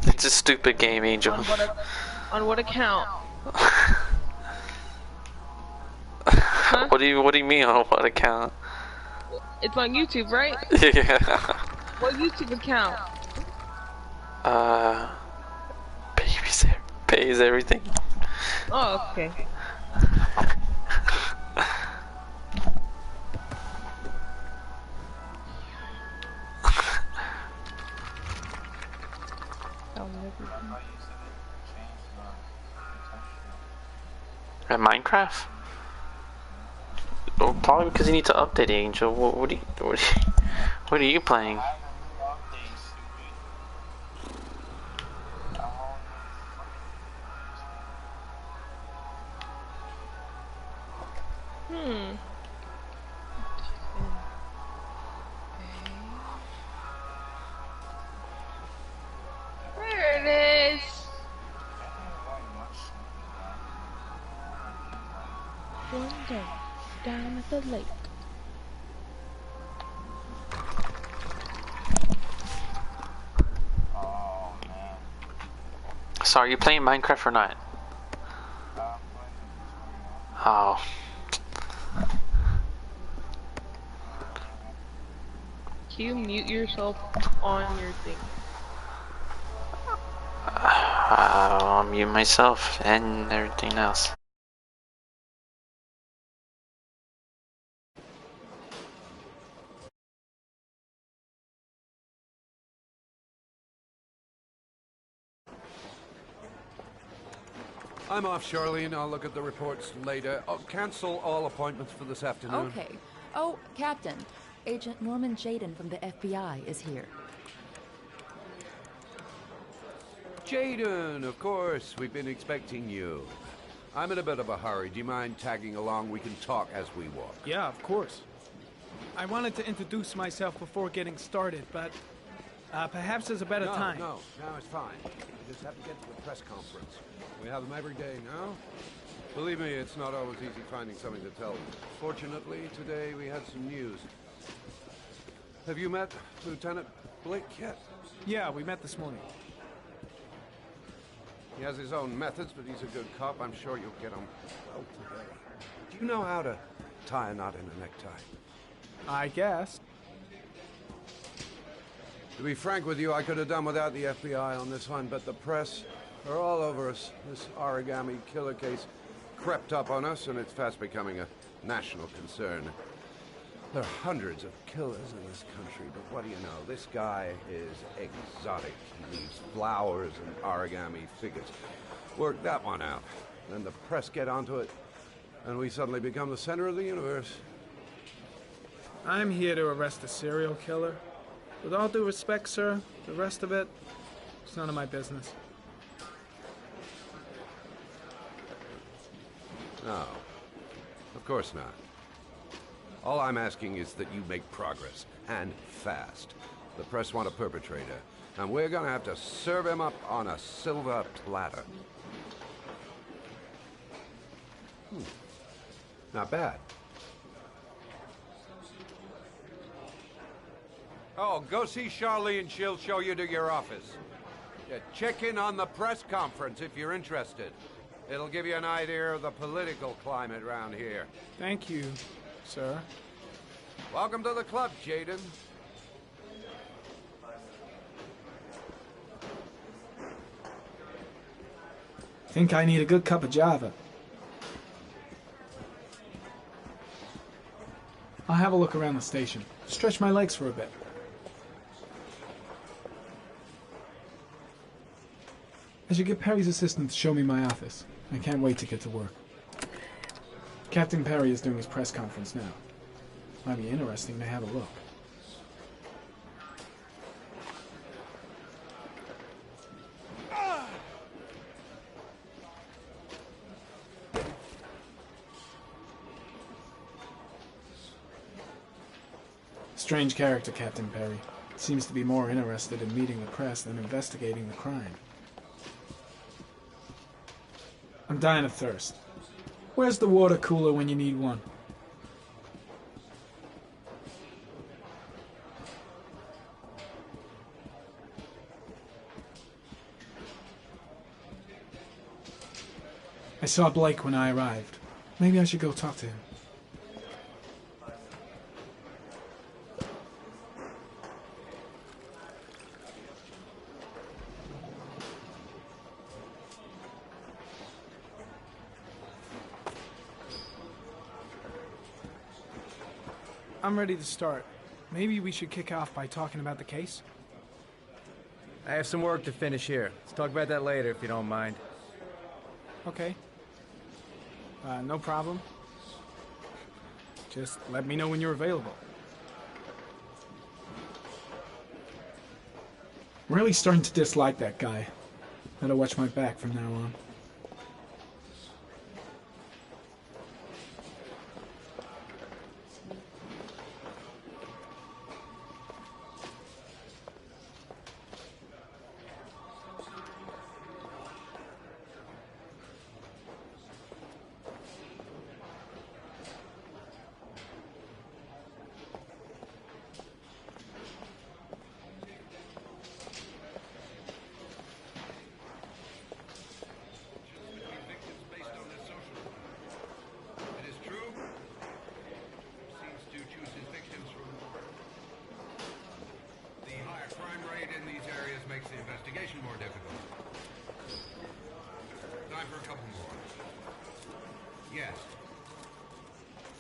It's a stupid game, Angel. On what account? Huh? What do you mean on what account? It's on YouTube, right? Yeah. What YouTube account? Uh, pays everything. Oh, okay. At Minecraft? Well, probably because you need to update it, Angel. What are you playing? There it is. One day, down at the lake. So are you playing Minecraft or not? Oh. Can you mute yourself on your thing? I'll mute myself and everything else. I'm off, Charlene. I'll look at the reports later. I'll cancel all appointments for this afternoon. Okay. Oh, Captain. Agent Norman Jayden from the FBI is here. Jayden, of course. We've been expecting you. I'm in a bit of a hurry. Do you mind tagging along? We can talk as we walk. Yeah, of course. I wanted to introduce myself before getting started, but perhaps there's a better time. No, it's fine. We just have to get to the press conference. We have them every day now. Believe me, it's not always easy finding something to tell them. Fortunately, today we had some news. Have you met Lieutenant Blake yet? Yeah, we met this morning. He has his own methods, but he's a good cop. I'm sure you'll get on well today. Do you know how to tie a knot in a necktie? I guess. To be frank with you, I could have done without the FBI on this one, but the press are all over us. This origami killer case crept up on us, and it's fast becoming a national concern. There are hundreds of killers in this country, but what do you know? This guy is exotic. He leaves flowers and origami figures. Work that one out. Then the press get onto it, and we suddenly become the center of the universe. I'm here to arrest a serial killer. With all due respect, sir, the rest of it, it's none of my business. No, of course not. All I'm asking is that you make progress, and fast. The press want a perpetrator, and we're gonna have to serve him up on a silver platter. Not bad. Oh, go see Charlene. She'll show you to your office. Yeah, check in on the press conference if you're interested. It'll give you an idea of the political climate around here. Thank you, sir. Welcome to the club, Jayden. Think I need a good cup of Java. I'll have a look around the station. Stretch my legs for a bit. I should get Perry's assistant to show me my office. I can't wait to get to work. Captain Perry is doing his press conference now. Might be interesting to have a look. Strange character, Captain Perry. Seems to be more interested in meeting the press than investigating the crime. I'm dying of thirst. Where's the water cooler when you need one? I saw Blake when I arrived. Maybe I should go talk to him. I'm ready to start. Maybe we should kick off by talking about the case? I have some work to finish here. Let's talk about that later if you don't mind. Okay. No problem. Just let me know when you're available. I'm really starting to dislike that guy. Better watch my back from now on.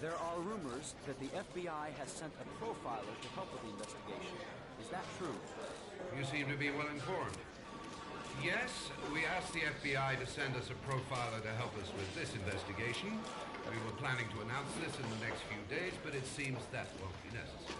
There are rumors that the FBI has sent a profiler to help with the investigation. Is that true? You seem to be well informed. Yes, we asked the FBI to send us a profiler to help us with this investigation. We were planning to announce this in the next few days, but it seems that won't be necessary.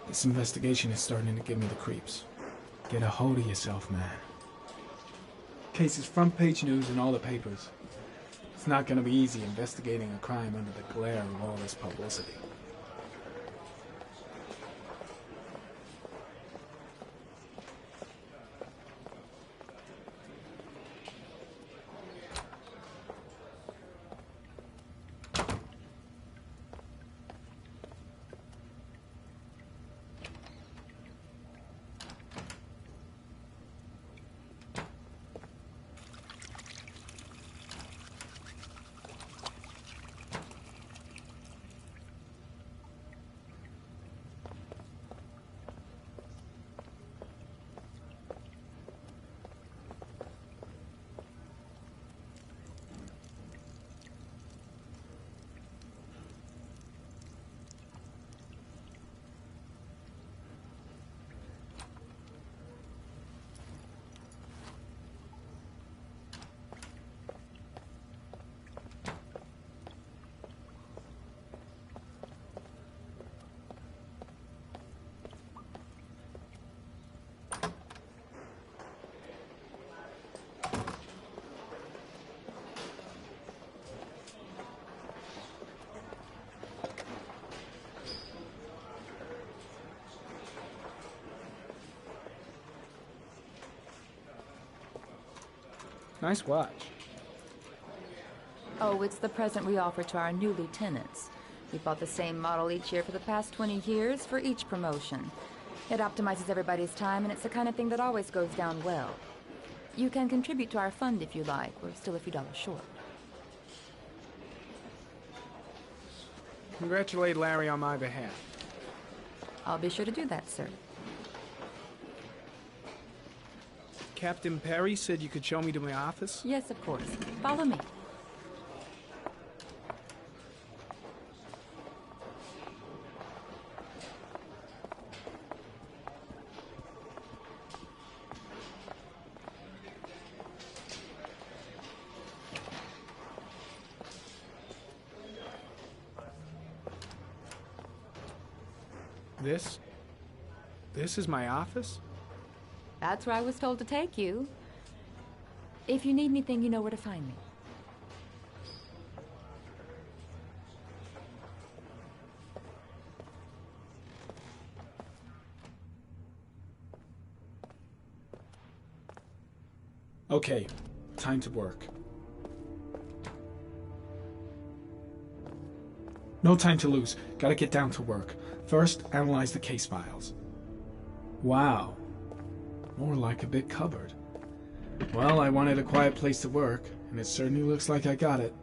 This investigation is starting to give me the creeps. Get a hold of yourself, man. Case is front page news in all the papers. It's not going to be easy investigating a crime under the glare of all this publicity. Nice watch. Oh, it's the present we offer to our new lieutenants. We bought the same model each year for the past 20 years for each promotion. It optimizes everybody's time, and it's the kind of thing that always goes down well. You can contribute to our fund if you like. We're still a few dollars short. Congratulate Larry on my behalf. I'll be sure to do that, sir. Captain Perry said you could show me to my office? Yes, of course. Follow me. This is my office? That's where I was told to take you. If you need anything, you know where to find me. Okay, time to work. No time to lose. Gotta get down to work. First, analyze the case files. Wow. More like a big cupboard. Well, I wanted a quiet place to work, and it certainly looks like I got it.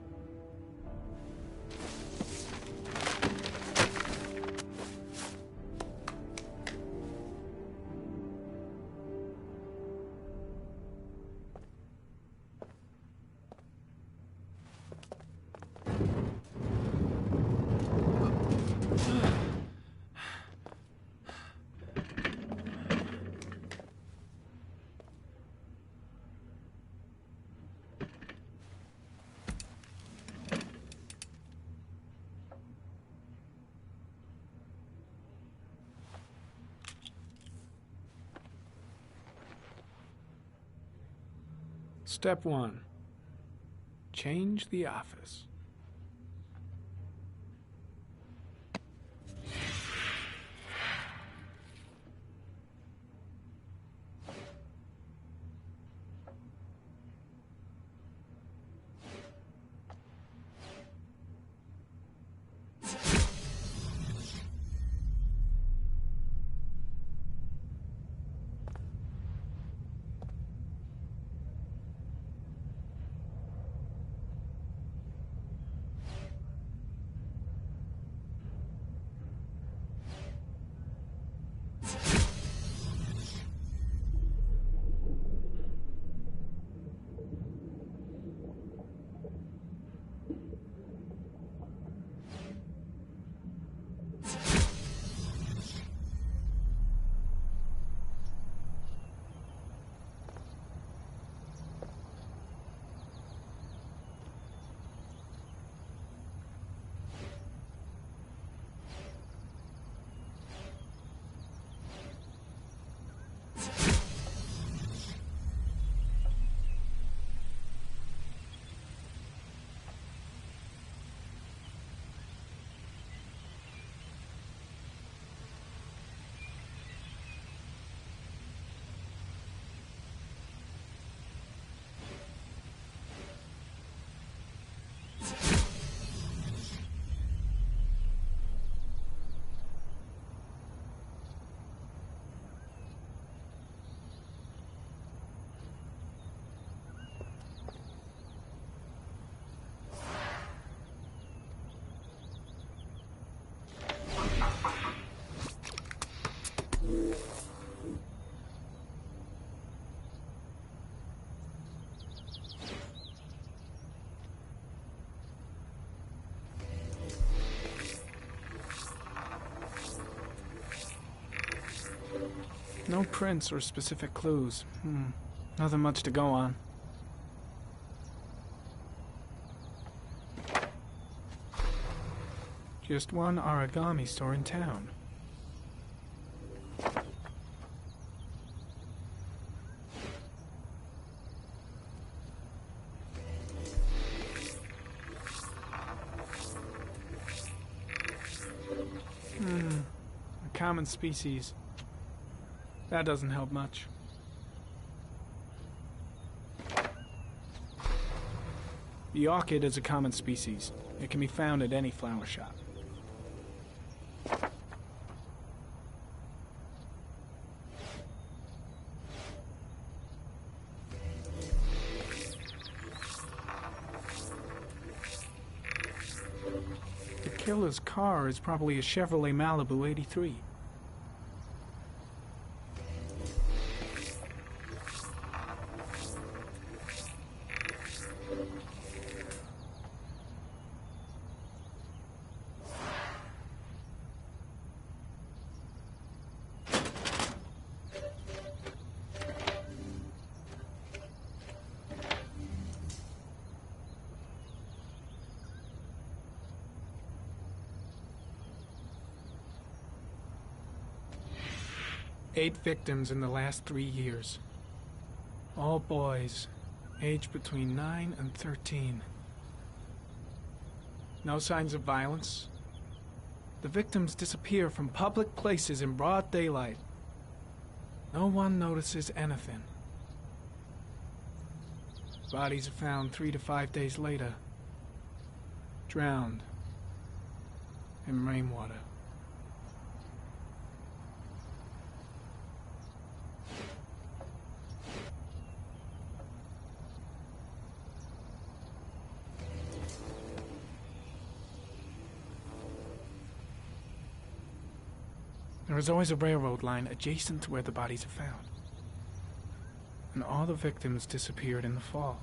Step 1. Change the office. No prints or specific clues. Nothing much to go on. Just one origami store in town. A common species. That doesn't help much. The orchid is a common species. It can be found at any flower shop. The killer's car is probably a Chevrolet Malibu 83. 8 victims in the last 3 years. All boys, aged between 9 and 13. No signs of violence. The victims disappear from public places in broad daylight. No one notices anything. Bodies are found 3 to 5 days later, drowned in rainwater. There is always a railroad line adjacent to where the bodies are found. And all the victims disappeared in the fall.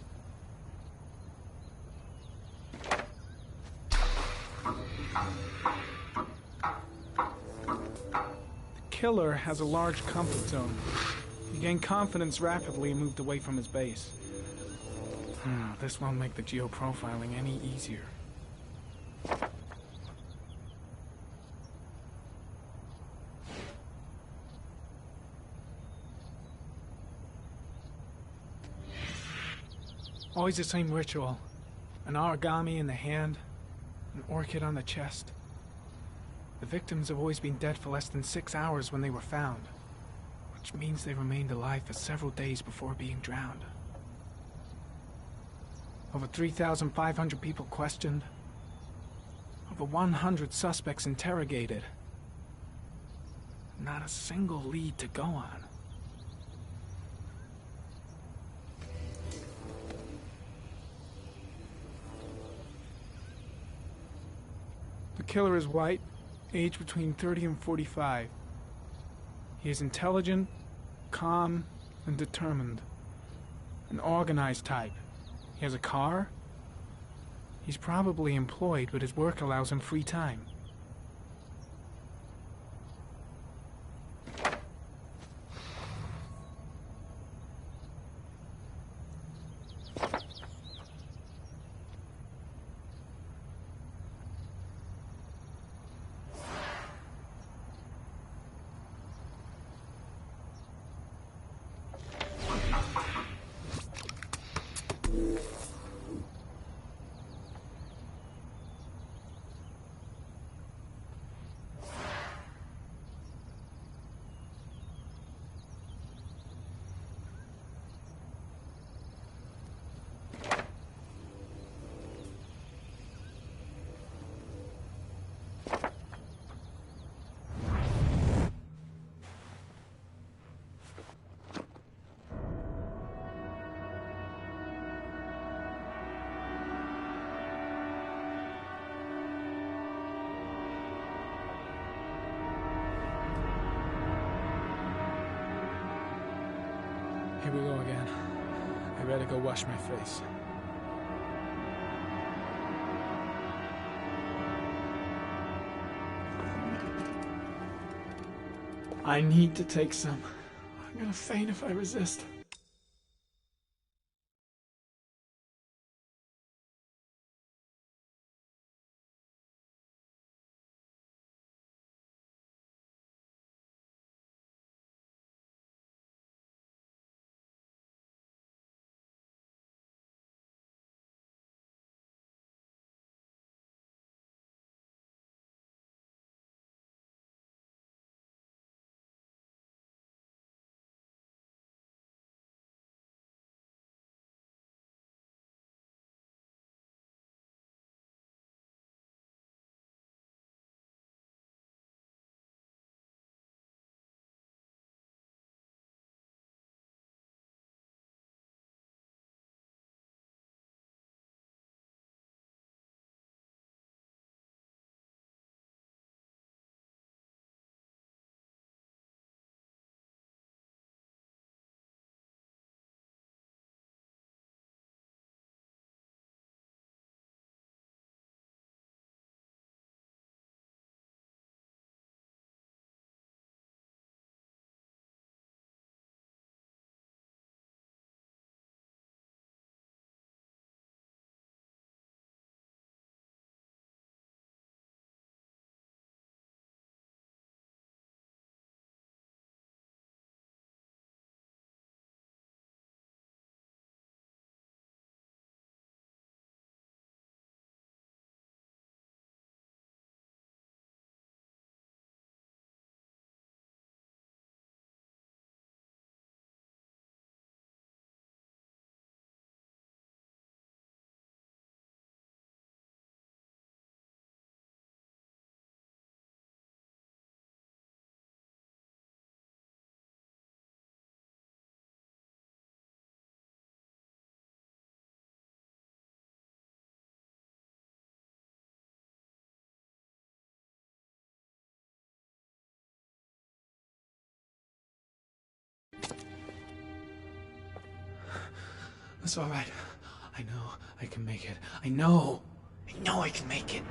The killer has a large comfort zone. He gained confidence rapidly and moved away from his base. This won't make the geoprofiling any easier. Always the same ritual. An origami in the hand, an orchid on the chest. The victims have always been dead for less than 6 hours when they were found, which means they remained alive for several days before being drowned. Over 3,500 people questioned. Over 100 suspects interrogated. Not a single lead to go on. The killer is white, aged between 30 and 45. He is intelligent, calm, and determined. An organized type. He has a car. He's probably employed, but his work allows him free time. Here we go again. I better go wash my face. I need to take some. I'm gonna faint if I resist. It's all right. I know I can make it. I know I can make it.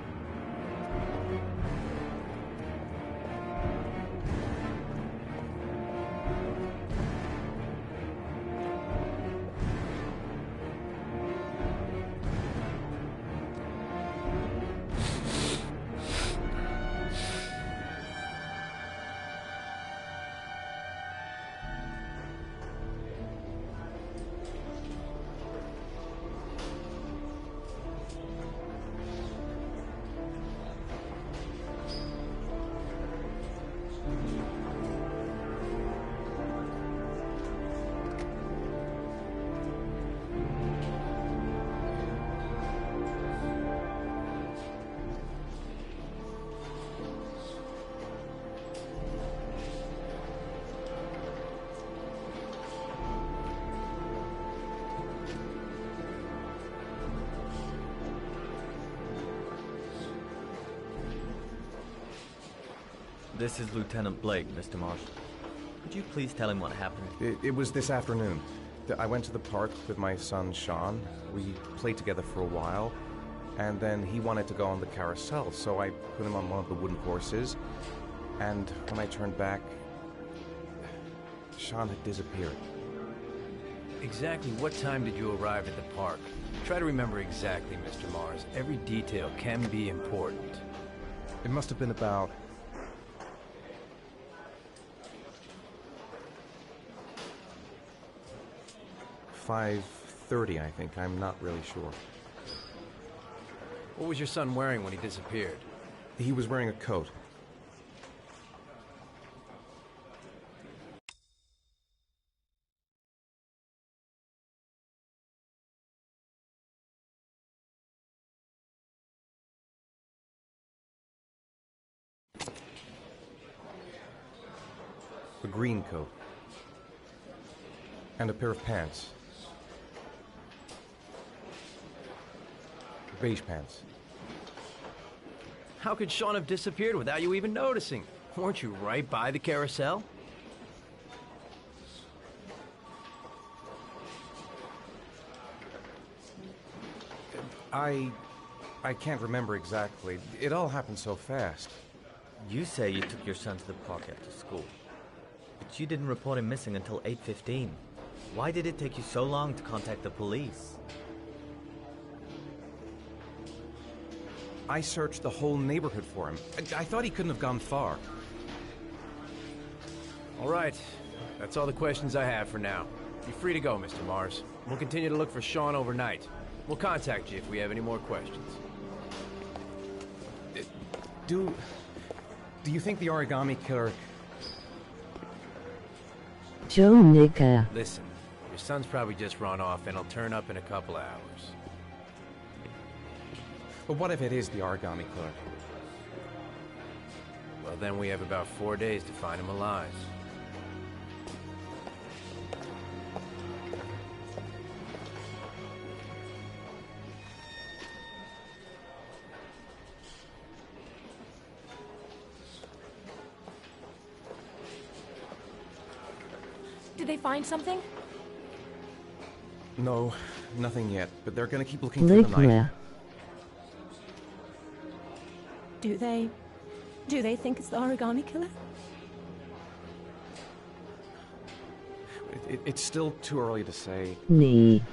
This is Lieutenant Blake, Mr. Marsh. Could you please tell him what happened? It was this afternoon. I went to the park with my son, Sean. We played together for a while, and then he wanted to go on the carousel, so I put him on one of the wooden horses, and when I turned back, Sean had disappeared. Exactly what time did you arrive at the park? Try to remember exactly, Mr. Mars. Every detail can be important. It must have been about... $5:30, I think. I'm not really sure. What was your son wearing when he disappeared? He was wearing a coat. A green coat. And a pair of pants. Beige pants. How could Sean have disappeared without you even noticing? Weren't you right by the carousel? I can't remember exactly. It all happened so fast. You say you took your son to the park after school, but you didn't report him missing until 8:15. Why did it take you so long to contact the police? I searched the whole neighborhood for him. I thought he couldn't have gone far. All right. That's all the questions I have for now. You're free to go, Mr. Mars. We'll continue to look for Sean overnight. We'll contact you if we have any more questions. Do you think the origami killer... Joe Nicka. Listen, your son's probably just run off and he'll turn up in a couple of hours. But what if it is the origami killer? Well, then we have about 4 days to find him alive. Did they find something? No, nothing yet, but they're gonna keep looking through the night. Do they think it's the origami killer? It's still too early to say. Nee.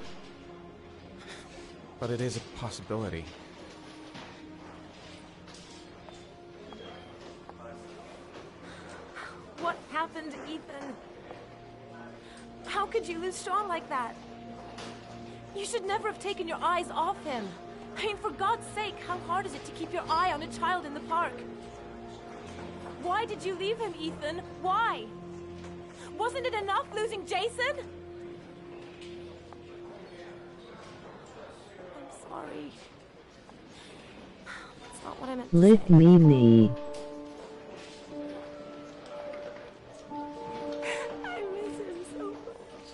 But it is a possibility. What happened, Ethan? How could you lose Sean like that? You should never have taken your eyes off him. I mean, for God's sake, how hard is it to keep your eye on a child in the park? Why did you leave him, Ethan? Why? Wasn't it enough losing Jason? I'm sorry. That's not what I meant to say. Let me knee. I miss him so much.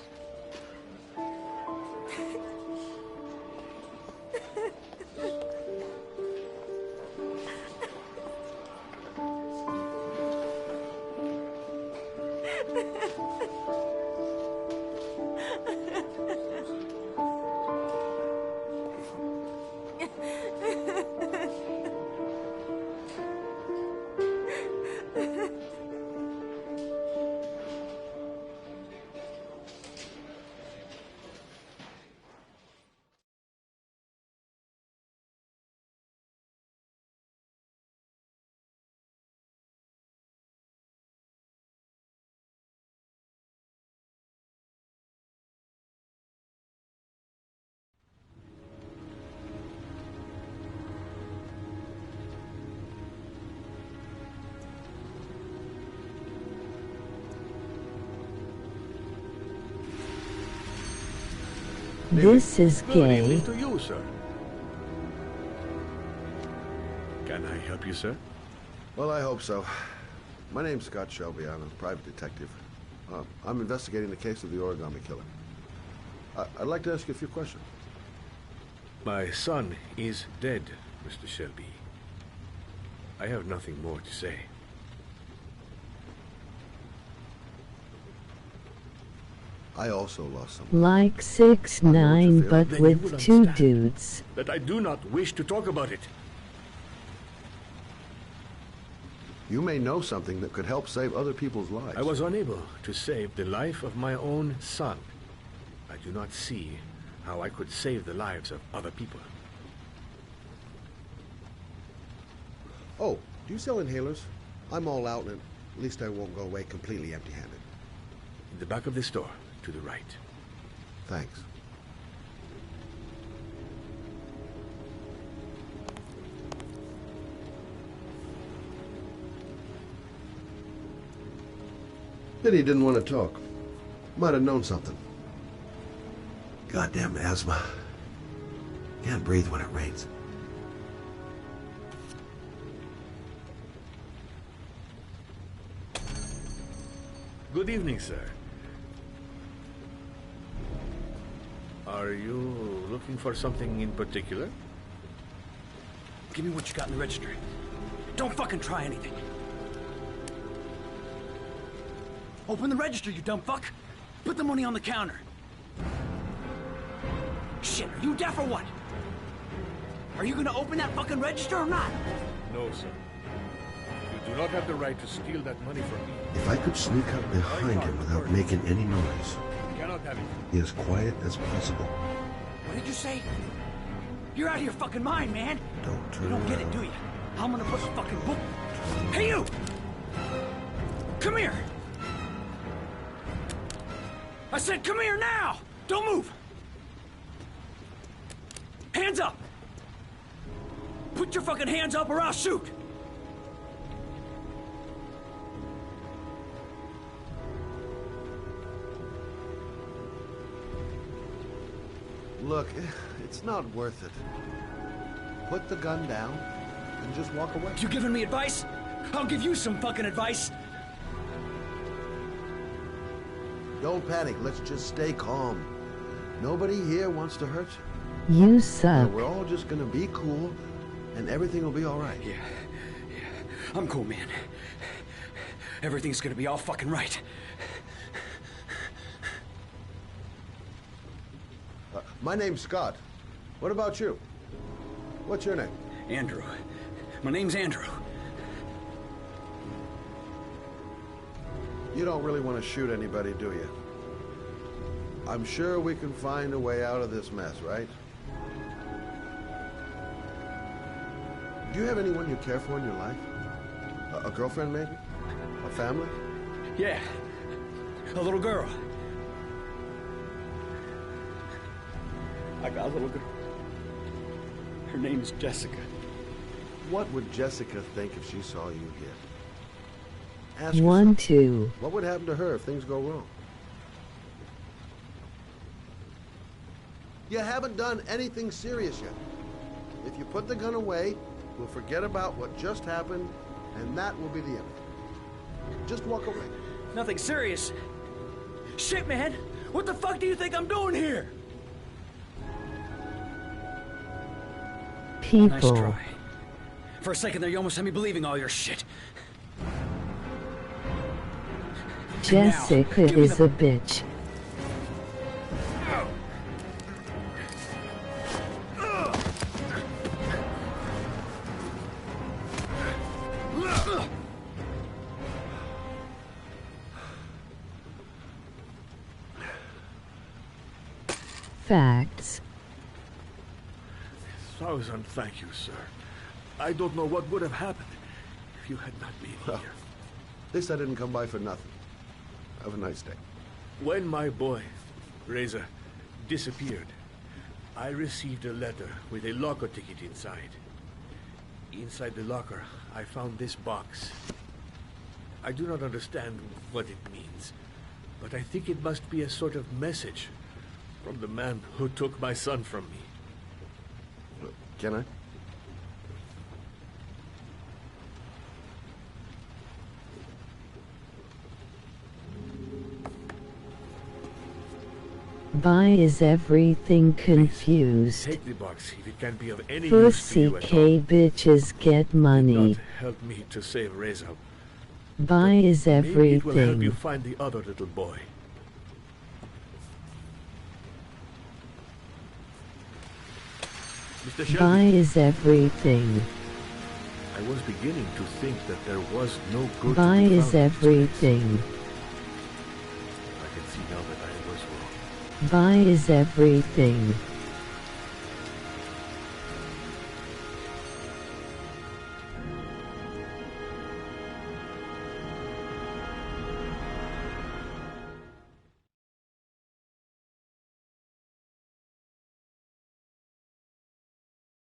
This is Good gay. evening to you, sir. Can I help you, sir? Well, I hope so. My name's Scott Shelby. I'm a private detective. I'm investigating the case of the origami killer. I'd like to ask you a few questions. My son is dead, Mr. Shelby. I have nothing more to say. I also lost someone. Like 6'9", but Then you with will 2 understand dudes. that I do not wish to talk about it. You may know something that could help save other people's lives. I was unable to save the life of my own son. I do not see how I could save the lives of other people. Oh, do you sell inhalers? I'm all out, and at least I won't go away completely empty-handed. In the back of the store, to the right. Thanks. Pity he didn't want to talk. Might have known something. Goddamn asthma. Can't breathe when it rains. Good evening, sir. Are you looking for something in particular? Give me what you got in the register. Don't fucking try anything. Open the register, you dumb fuck. Put the money on the counter. Shit, are you deaf or what? Are you gonna open that fucking register or not? No, sir. You do not have the right to steal that money from me. If I could sneak up behind him without making any noise, You cannot have it. be as quiet as possible. What did you say? You're out of your fucking mind, man. Don't turn You don't get it, around. do you? I'm gonna put a fucking book. Hey, you! Come here! I said come here now! Don't move! Hands up! Put your fucking hands up or I'll shoot! Look, it's not worth it. Put the gun down and just walk away. You giving me advice? I'll give you some fucking advice. Don't panic. Let's just stay calm. Nobody here wants to hurt you. You You know, suck. we're all just gonna be cool, and everything will be all right. Yeah. I'm cool, man. Everything's gonna be all fucking right. My name's Scott. What about you? What's your name? Andrew. My name's Andrew. You don't really want to shoot anybody, do you? I'm sure we can find a way out of this mess, right? Do you have anyone you care for in your life? A girlfriend, maybe? A family? Yeah. A little girl. I got a little girl. Her name's Jessica. What would Jessica think if she saw you here? Ask 1, yourself, 2. what would happen to her if things go wrong? You haven't done anything serious yet. If you put the gun away, we'll forget about what just happened, and that will be the end. Just walk away. Nothing serious. Shit, man. What the fuck do you think I'm doing here? People. Nice try. For a second there, you almost had me believing all your shit. Jessica give me is the- a bitch. Facts. 1,000 thank you, sir. I don't know what would have happened if you had not been Well, here. at least I didn't come by for nothing. Have a nice day. When my boy, Reza, disappeared, I received a letter with a locker ticket inside. Inside the locker, I found this box. I do not understand what it means, but I think it must be a sort of message From the man who took my son from me. Can I? Why is everything confused? Take the box if it can be of any use to Pussy you at all. K bitches get money. God help me to save Reza. Why is Maybe it will help you everything? find the other little boy. Mr. Shelby, Why is everything? I was beginning to think that there was no good Why to be is found in this place. everything? I can see now that I was wrong. Why is everything?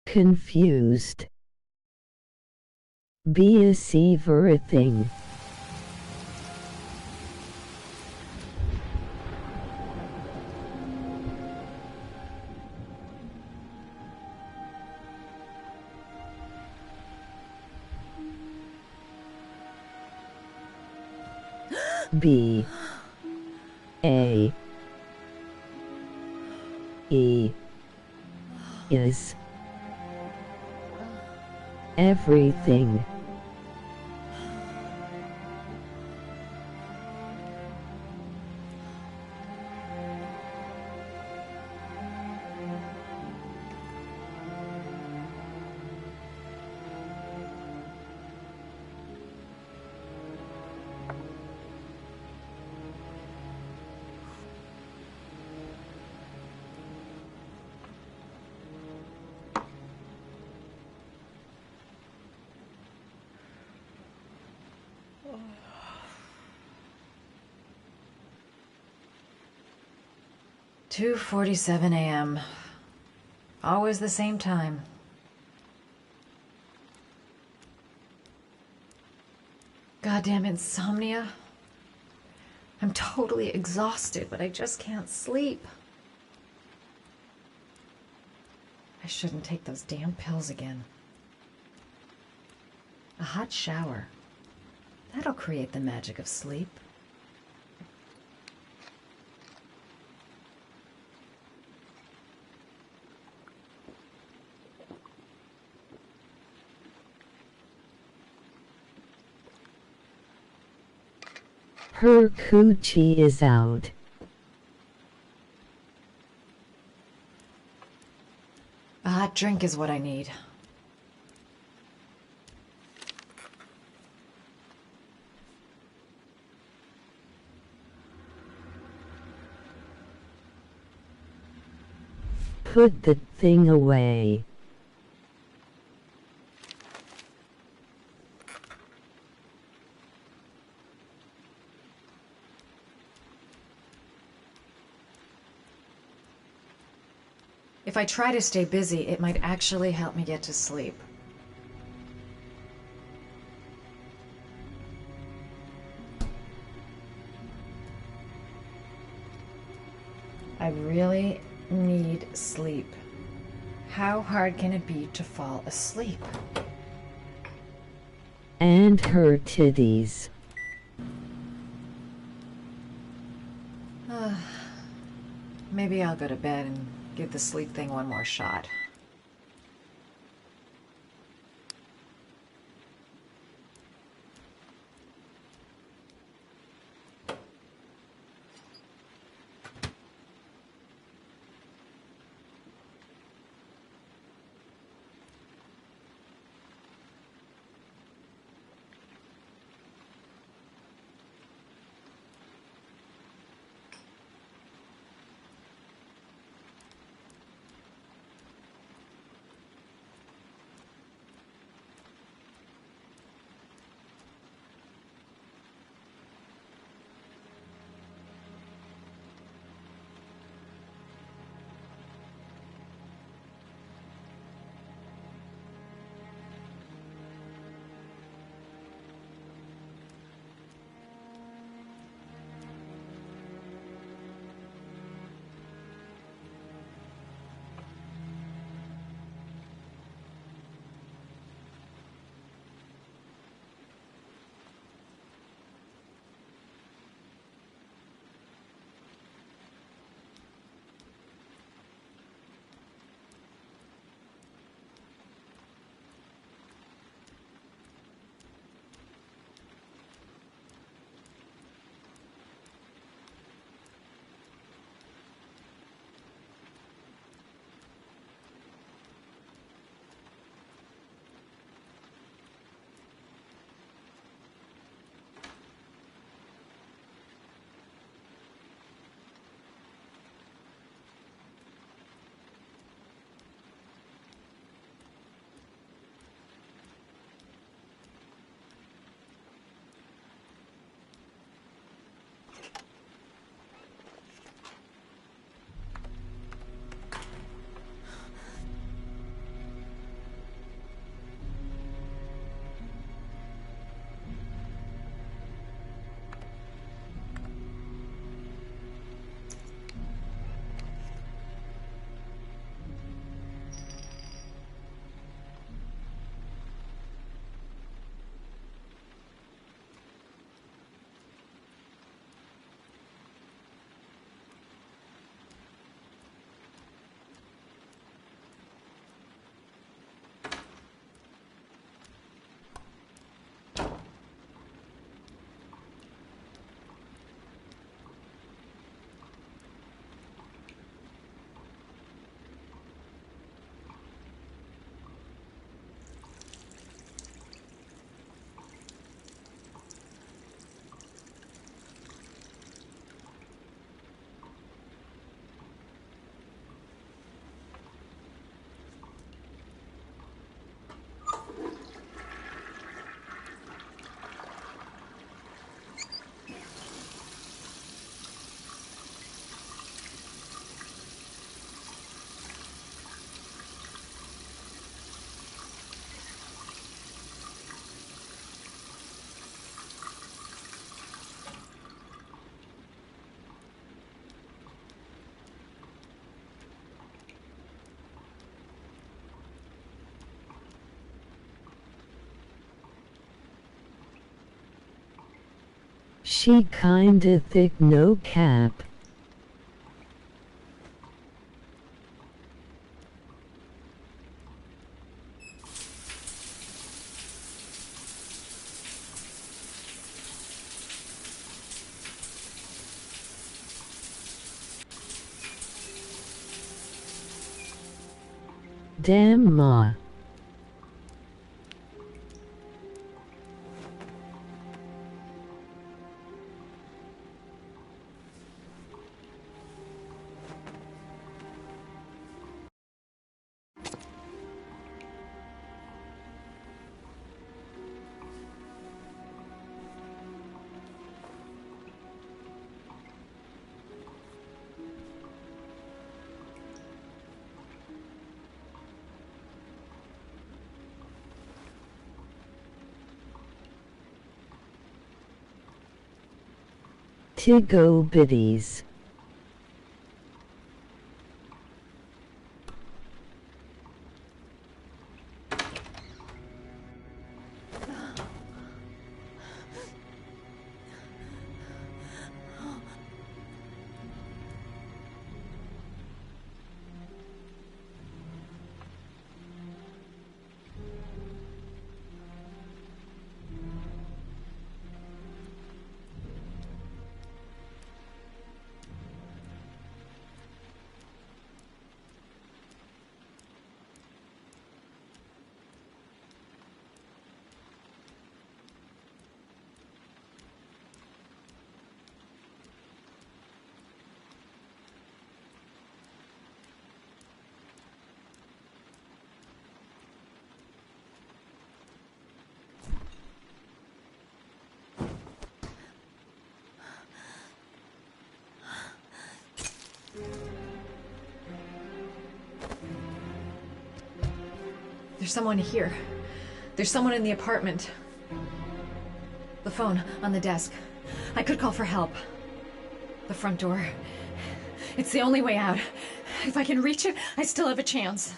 Confused. Be a sever thing. B A E is everything. Two 2:47 a.m. Always the same time. Goddamn insomnia. I'm totally exhausted, but I just can't sleep. I shouldn't take those damn pills again. A hot shower. That'll create the magic of sleep. Her coochie is out. A hot drink is what I need. Put the thing away. If I try to stay busy, it might actually help me get to sleep. I really need sleep. How hard can it be to fall asleep? And her titties. Maybe I'll go to bed and give the sleep thing one more shot. She kinda thick, no cap. Damn, Ma. Tiggo biddies. There's someone here. There's someone in the apartment. The phone on the desk. I could call for help. The front door. It's the only way out. If I can reach it, I still have a chance.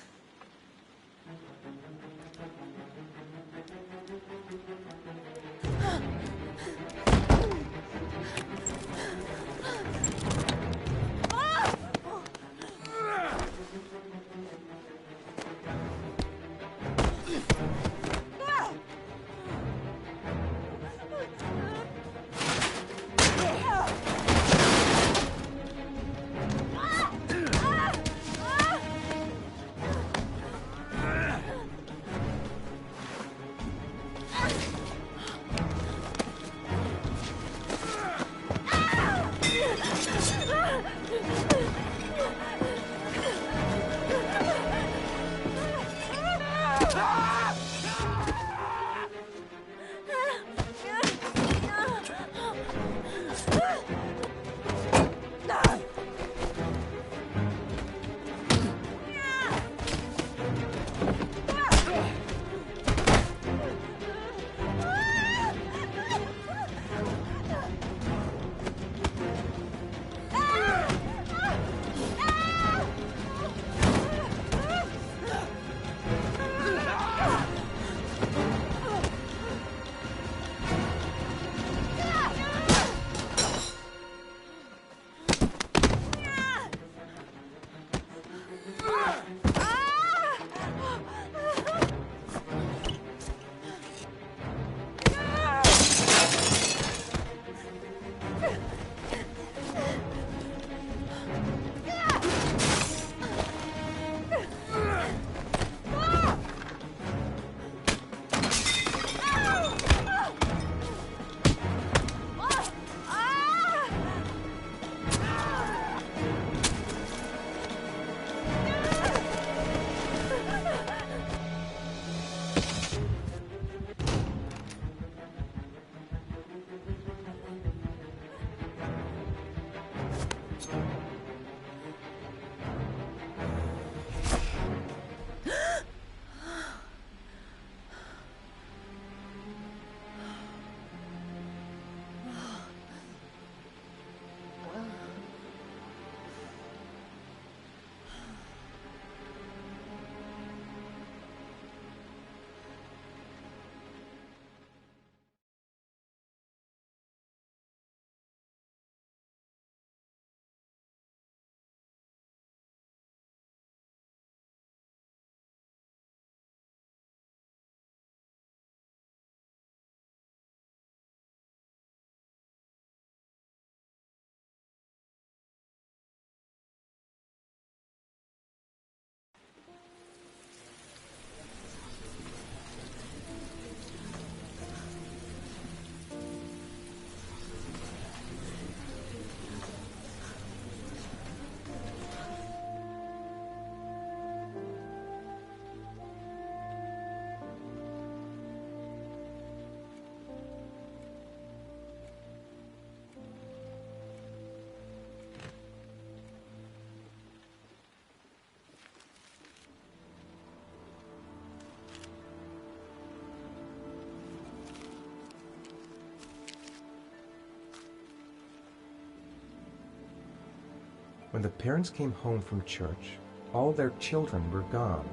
When the parents came home from church, all their children were gone.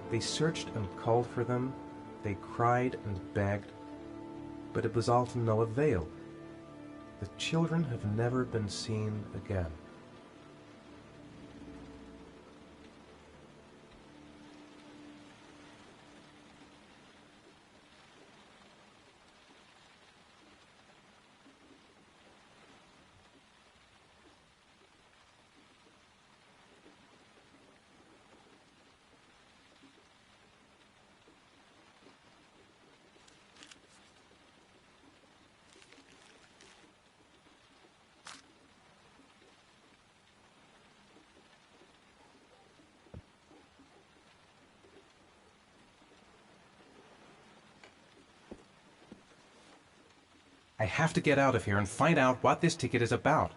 They searched and called for them, they cried and begged, but it was all to no avail. The children have never been seen again. I have to get out of here and find out what this ticket is about.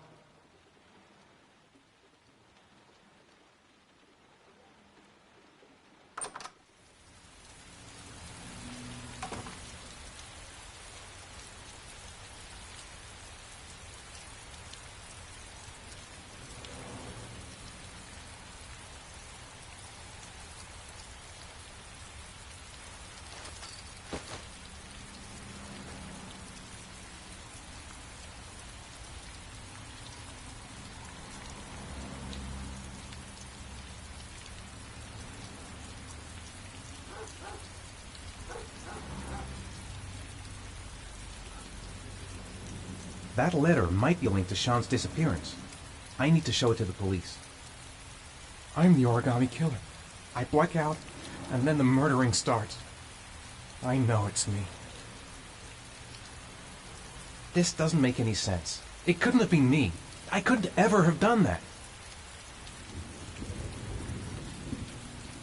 That letter might be linked to Sean's disappearance. I need to show it to the police. I'm the origami killer. I black out, and then the murdering starts. I know it's me. This doesn't make any sense. It couldn't have been me. I couldn't ever have done that.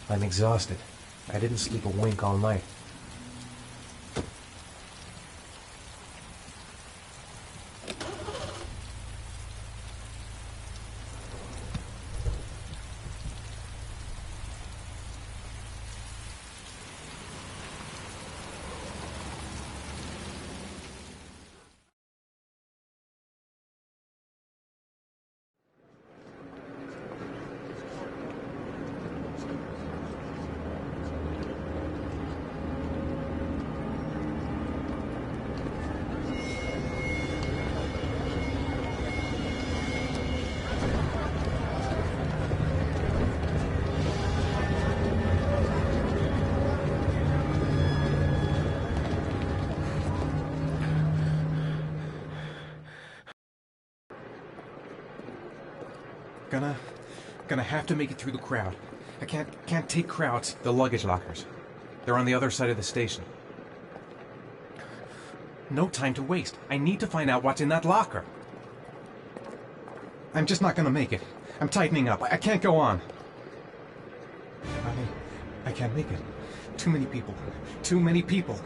I'm exhausted. I didn't sleep a wink all night. Gonna have to make it through the crowd. I can't take crowds. The luggage lockers. They're on the other side of the station. No time to waste. I need to find out what's in that locker. I'm just not gonna make it. I'm tightening up. I can't go on. I can't make it. Too many people. Too many people.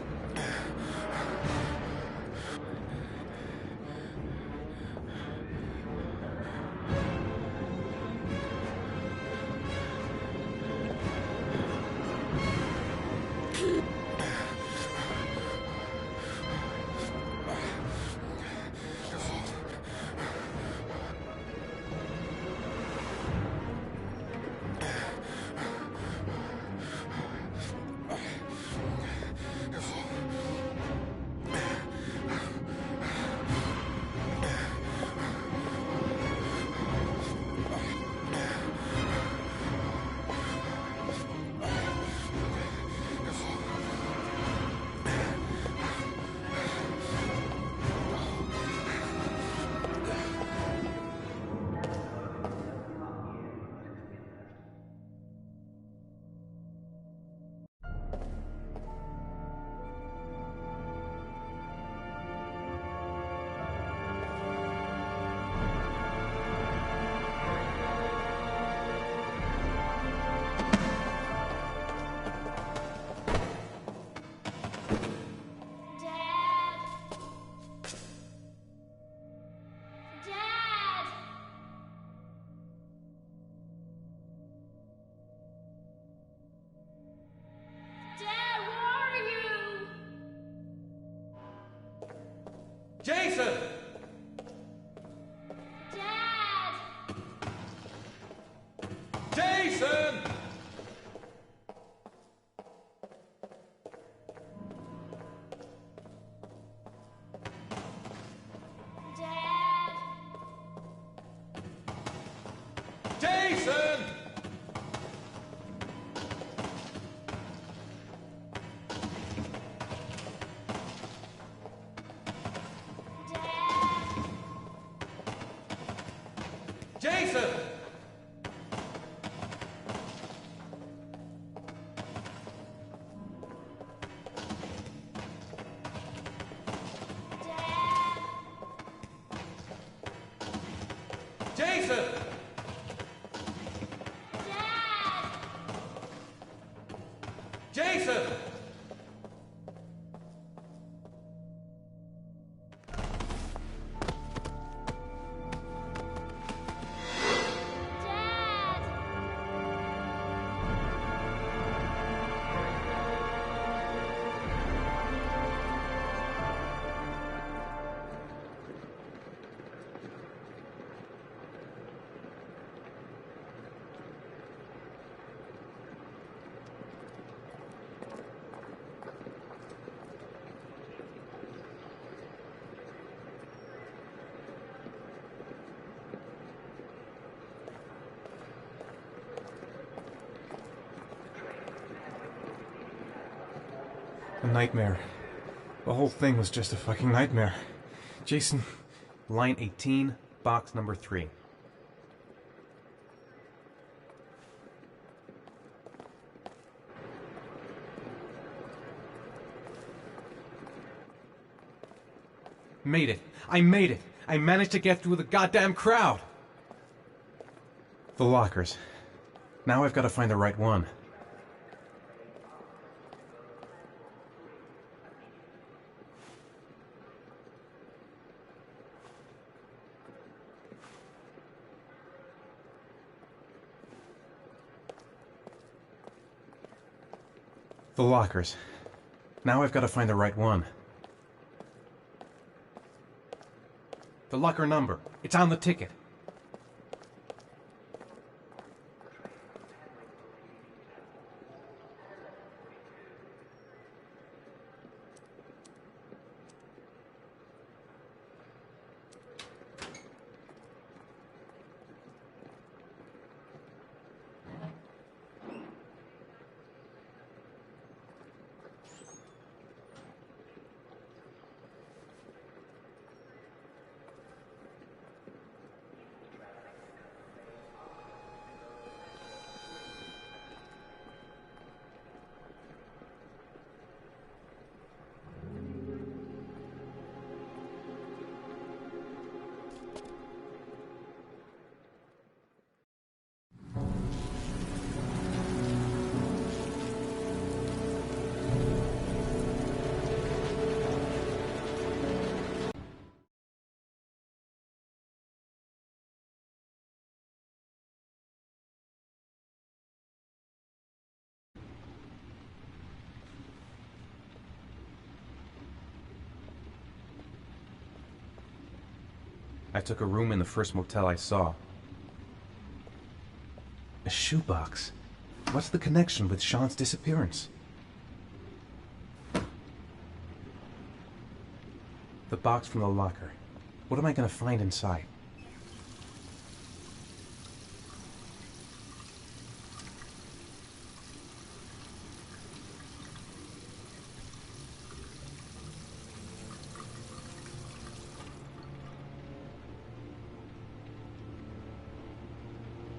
Jason! Dad! Jason! Jason! A nightmare. The whole thing was just a fucking nightmare. Jason... Line 18, box number 3. Made it. I made it. I managed to get through the goddamn crowd. The lockers. Now I've got to find the right one. The lockers. Now I've got to find the right one. The locker number. It's on the ticket. I took a room in the first motel I saw. A shoebox. What's the connection with Sean's disappearance? The box from the locker. What am I going to find inside?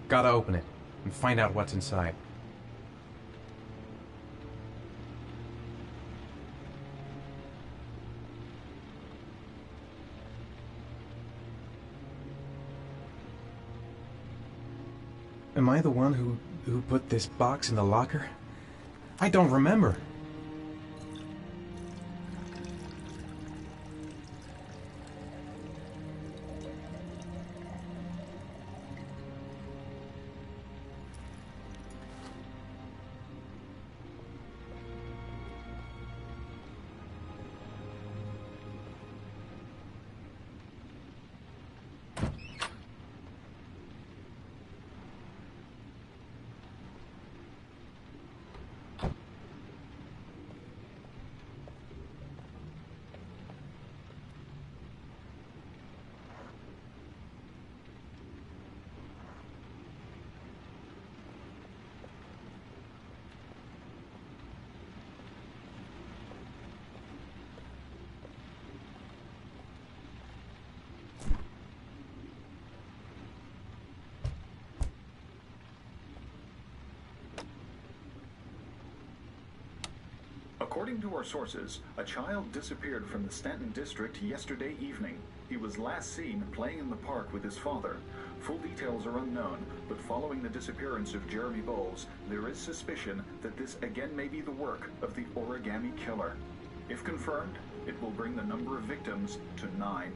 Gotta open it and find out what's inside. Am I the one who put this box in the locker? I don't remember. According to our sources, a child disappeared from the Stanton district yesterday evening. He was last seen playing in the park with his father. Full details are unknown, but following the disappearance of Jeremy Bowles, there is suspicion that this again may be the work of the Origami Killer. If confirmed, it will bring the number of victims to 9.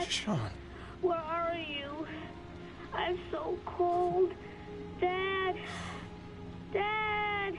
Sean. Where are you? I'm so cold. Dad! Dad!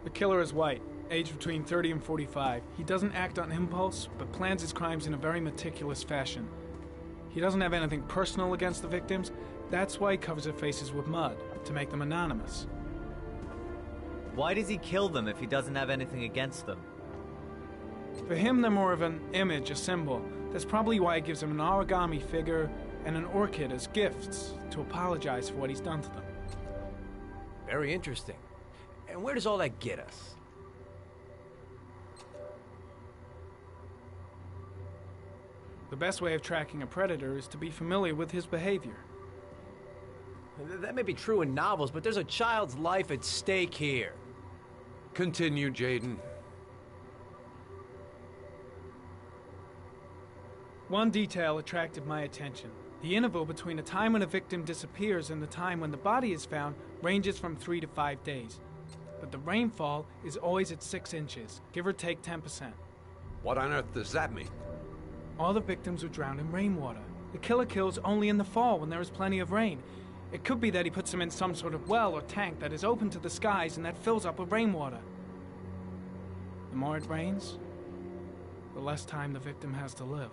The killer is white, aged between 30 and 45. He doesn't act on impulse, but plans his crimes in a very meticulous fashion. He doesn't have anything personal against the victims. That's why he covers their faces with mud, to make them anonymous. Why does he kill them if he doesn't have anything against them? For him, they're more of an image, a symbol. That's probably why he gives them an origami figure and an orchid as gifts to apologize for what he's done to them. Very interesting. And where does all that get us? The best way of tracking a predator is to be familiar with his behavior. That may be true in novels, but there's a child's life at stake here. Continue, Jaden. One detail attracted my attention. The interval between the time when a victim disappears and the time when the body is found ranges from 3 to 5 days. But the rainfall is always at 6 inches, give or take 10%. What on earth does that mean? All the victims were drowned in rainwater. The killer kills only in the fall when there is plenty of rain. It could be that he puts them in some sort of well or tank that is open to the skies and that fills up with rainwater. The more it rains, the less time the victim has to live.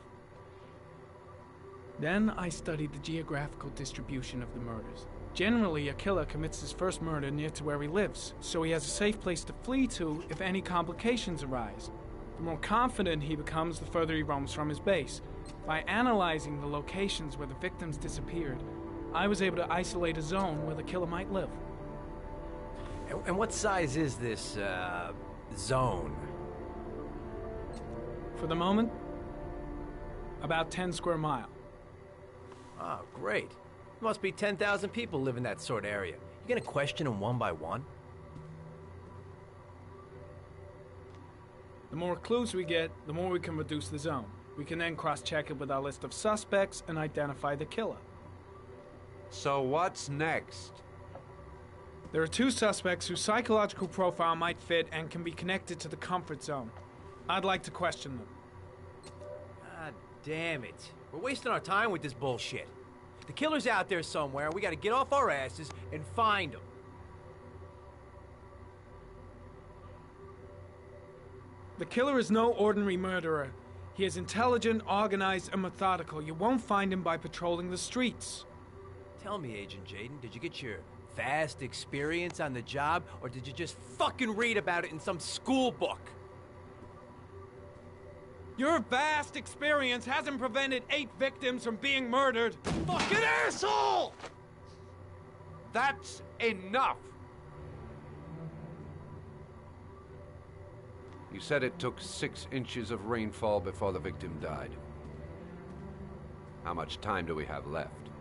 Then I studied the geographical distribution of the murders. Generally, a killer commits his first murder near to where he lives, so he has a safe place to flee to if any complications arise. The more confident he becomes, the further he roams from his base. By analyzing the locations where the victims disappeared, I was able to isolate a zone where the killer might live. And what size is this, zone? For the moment, about 10 square mile. Oh, great. Must be 10,000 people live in that sort of area. You gonna question them one by one? The more clues we get, the more we can reduce the zone. We can then cross-check it with our list of suspects and identify the killer. So what's next? There are 2 suspects whose psychological profile might fit and can be connected to the comfort zone. I'd like to question them. God damn it. We're wasting our time with this bullshit. The killer's out there somewhere, and we gotta get off our asses and find him. The killer is no ordinary murderer. He is intelligent, organized, and methodical. You won't find him by patrolling the streets. Tell me, Agent Jayden, did you get your vast experience on the job, or did you just fucking read about it in some school book? Your vast experience hasn't prevented 8 victims from being murdered. Fucking asshole! That's enough! You said it took 6 inches of rainfall before the victim died. How much time do we have left?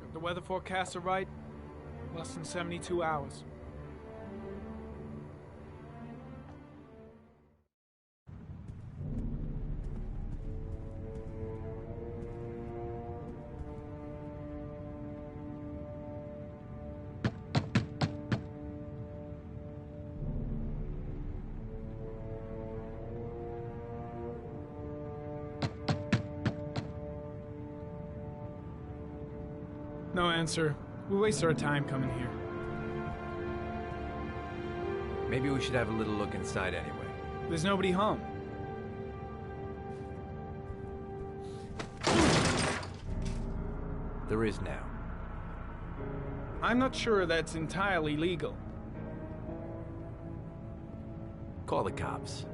If the weather forecasts are right, less than 72 hours. No answer. We waste our time coming here. Maybe we should have a little look inside anyway. There's nobody home. There is now. I'm not sure that's entirely legal. Call the cops.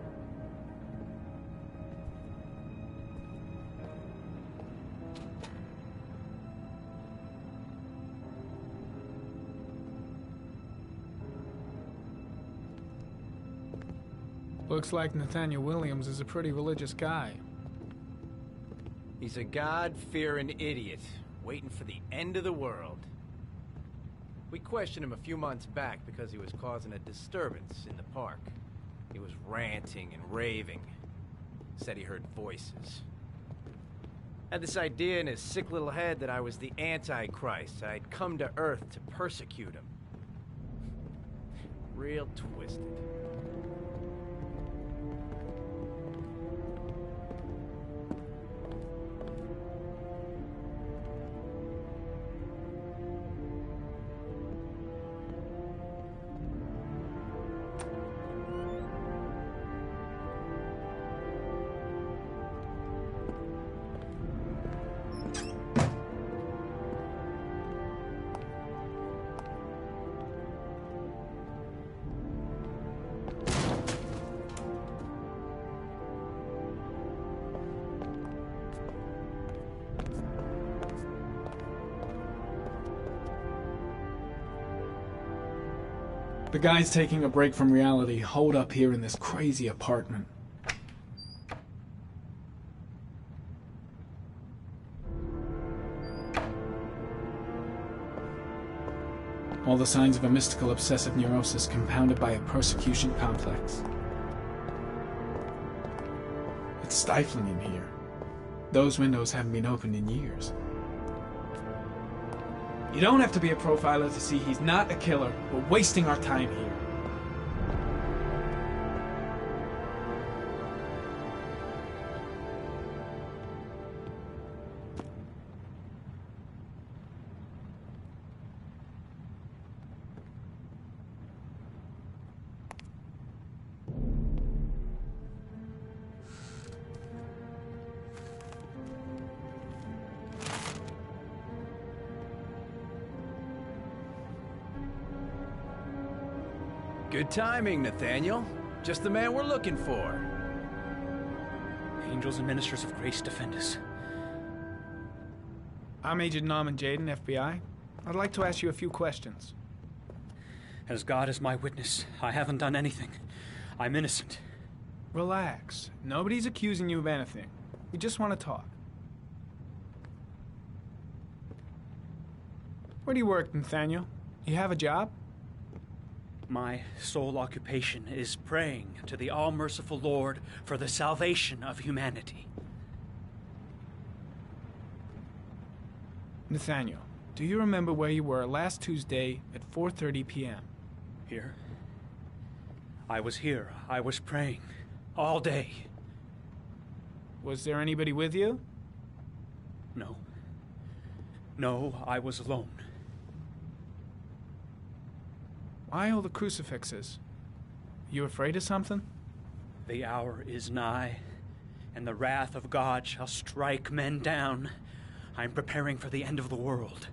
Looks like Nathaniel Williams is a pretty religious guy. He's a God-fearing idiot, waiting for the end of the world. We questioned him a few months back because he was causing a disturbance in the park. He was ranting and raving. Said he heard voices. Had this idea in his sick little head that I was the Antichrist. I'd come to Earth to persecute him. Real twisted. The guys taking a break from reality holed up here in this crazy apartment. All the signs of a mystical obsessive neurosis compounded by a persecution complex. It's stifling in here. Those windows haven't been opened in years. You don't have to be a profiler to see he's not a killer. We're wasting our time here. Good timing, Nathaniel. Just the man we're looking for. Angels and ministers of grace defend us. I'm Agent Norman Jayden, FBI. I'd like to ask you a few questions. As God is my witness, I haven't done anything. I'm innocent. Relax. Nobody's accusing you of anything. We just want to talk. Where do you work, Nathaniel? You have a job? My sole occupation is praying to the all-merciful Lord for the salvation of humanity. Nathaniel, do you remember where you were last Tuesday at 4:30 p.m.? Here? I was here. I was praying. All day. Was there anybody with you? No. No, I was alone. Why all the crucifixes? You afraid of something? The hour is nigh, and the wrath of God shall strike men down. I'm preparing for the end of the world.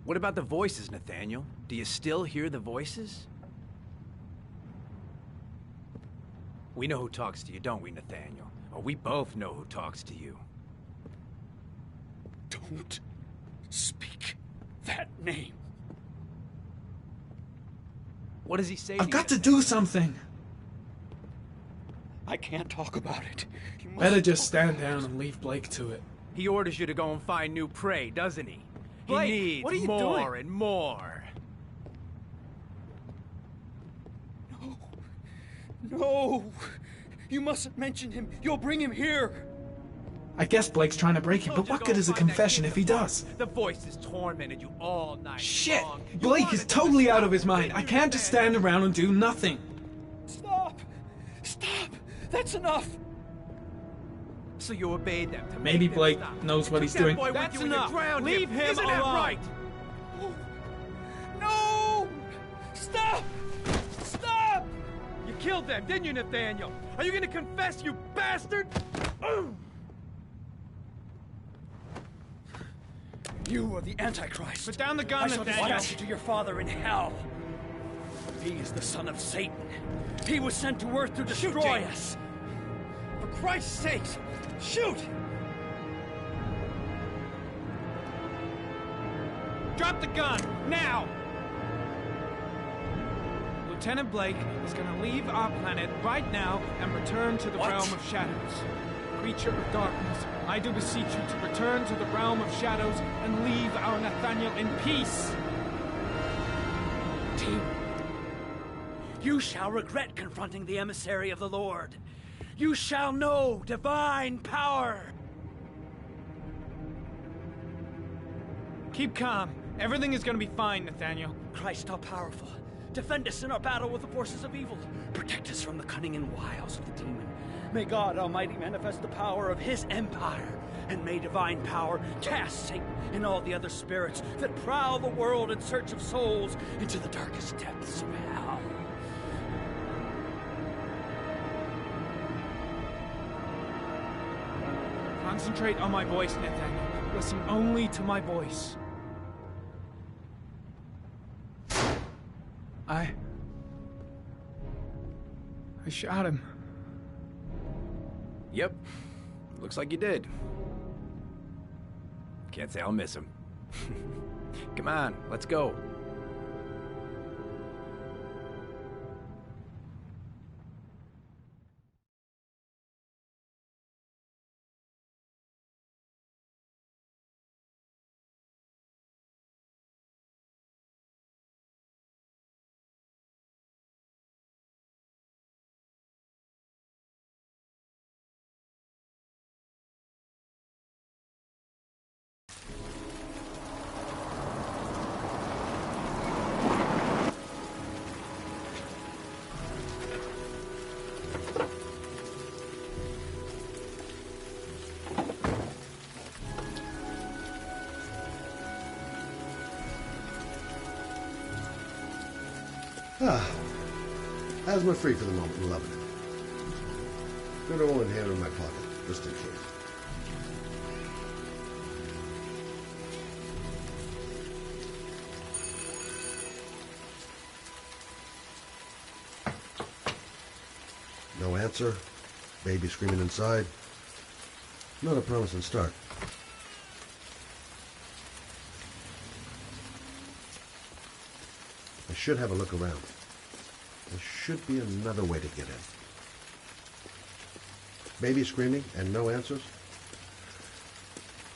What about the voices, Nathaniel? Do you still hear the voices? We know who talks to you, don't we, Nathaniel? Or we both know who talks to you. Don't speak that name. What does he say? I've got to do something. I can't talk about it. Better just stand down and leave Blake to it. He orders you to go and find new prey, doesn't he? Blake, he needs what are you more doing? and more. No! You mustn't mention him. You'll bring him here. I guess Blake's trying to break him, but what good is a confession if he does? The voices tormented you all night. Shit! long. Blake is totally out of his mind. I can't just stand around and do nothing. Stop! Stop! That's enough! So you obeyed them. To Maybe make them Blake stop. knows what he's That doing. boy with That's you and you enough. drowned Leave him Isn't that alone. right? No! Stop! Stop! You killed them, didn't you, Nathaniel? Are you gonna confess, you bastard? You are the Antichrist. Put down the I gun, shall Nathaniel. dispatch you to your father in hell. He is the son of Satan. He was sent to earth to destroy us. For Christ's sake, shoot! Drop the gun, now! Lieutenant Blake is gonna leave our planet right now and return to the realm of shadows. Creature of darkness, I do beseech you to return to the realm of shadows and leave our Nathaniel in peace. Team, you shall regret confronting the emissary of the Lord. You shall know divine power. Keep calm. Everything is gonna be fine, Nathaniel. Christ all-powerful, defend us in our battle with the forces of evil. Protect us from the cunning and wiles of the demon. May God Almighty manifest the power of His empire, and may divine power cast Satan and all the other spirits that prowl the world in search of souls into the darkest depths of hell. Concentrate on my voice, Nathaniel. Listen only to my voice. I shot him. Yep. Looks like you did. Can't say I'll miss him. Come on, let's go. Asthma free for the moment, and loving it. Good old inhaler in my pocket, just in case. No answer. Baby screaming inside. Not a promising start. I should have a look around. There should be another way to get in. Baby screaming and no answers?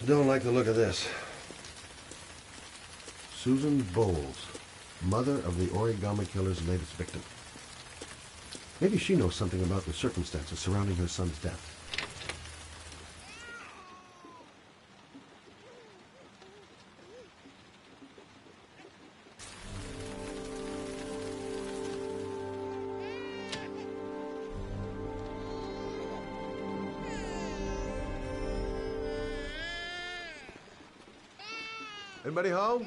Don't like the look of this. Susan Bowles, mother of the origami killer's latest victim. Maybe she knows something about the circumstances surrounding her son's death. Anybody home?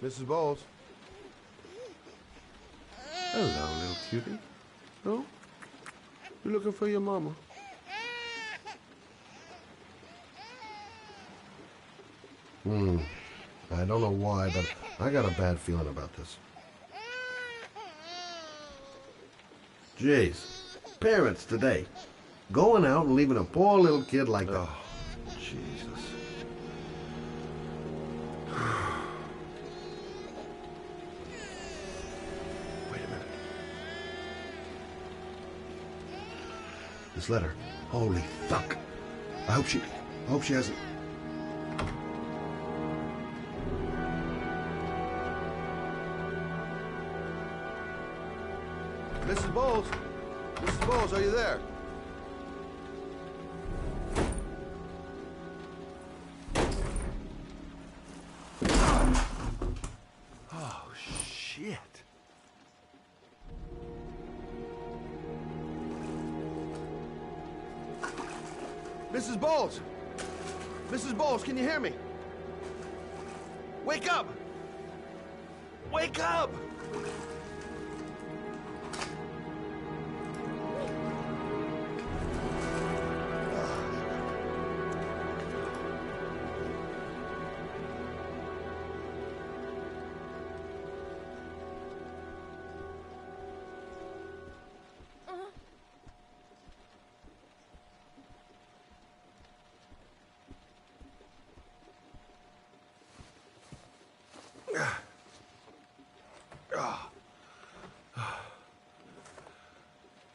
Mrs. Bowles? Hello, little cutie. No? You looking for your mama? I don't know why, but I got a bad feeling about this. Jeez. Parents today. Going out and leaving a poor little kid like that. Oh, Jesus. This letter. Holy fuck. I hope she hasn't. Mrs. Bowles? Mrs. Bowles, are you there? Oh, shit. Mrs. Bowles! Mrs. Bowles, can you hear me? Wake up! Wake up!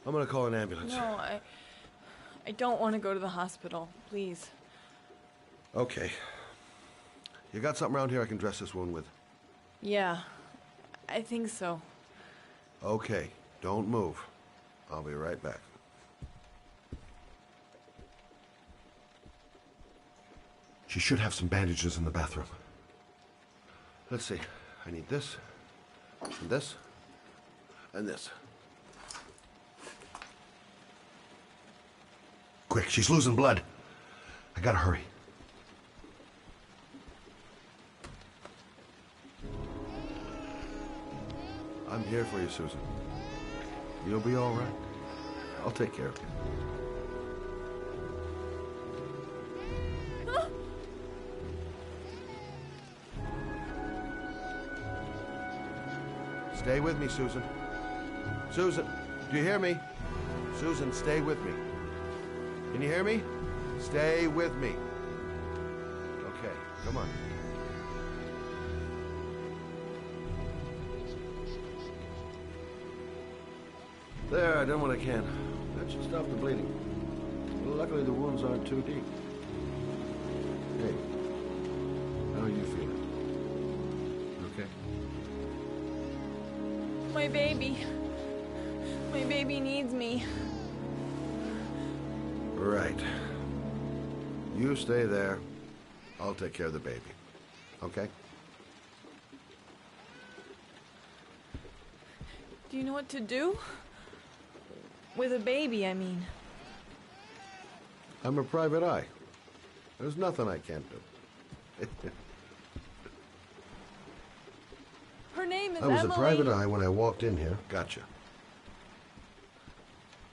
I'm gonna call an ambulance. No, I don't want to go to the hospital. Please. Okay. You got something around here I can dress this wound with? Yeah, I think so. Okay, don't move. I'll be right back. She should have some bandages in the bathroom. Let's see. I need this, and this, and this. Quick, she's losing blood. I gotta hurry. I'm here for you, Susan. You'll be all right. I'll take care of you. Stay with me, Susan. Susan, do you hear me? Susan, stay with me. Can you hear me? Stay with me. Okay, come on. There, I done what I can. That should stop the bleeding. Well, luckily the wounds aren't too deep. Hey, how are you feeling? Okay? My baby. My baby needs me. Right. You stay there. I'll take care of the baby. Okay? Do you know what to do? With a baby, I mean. I'm a private eye. There's nothing I can't do. Her name is I was Emily. a private eye when I walked in here. Gotcha.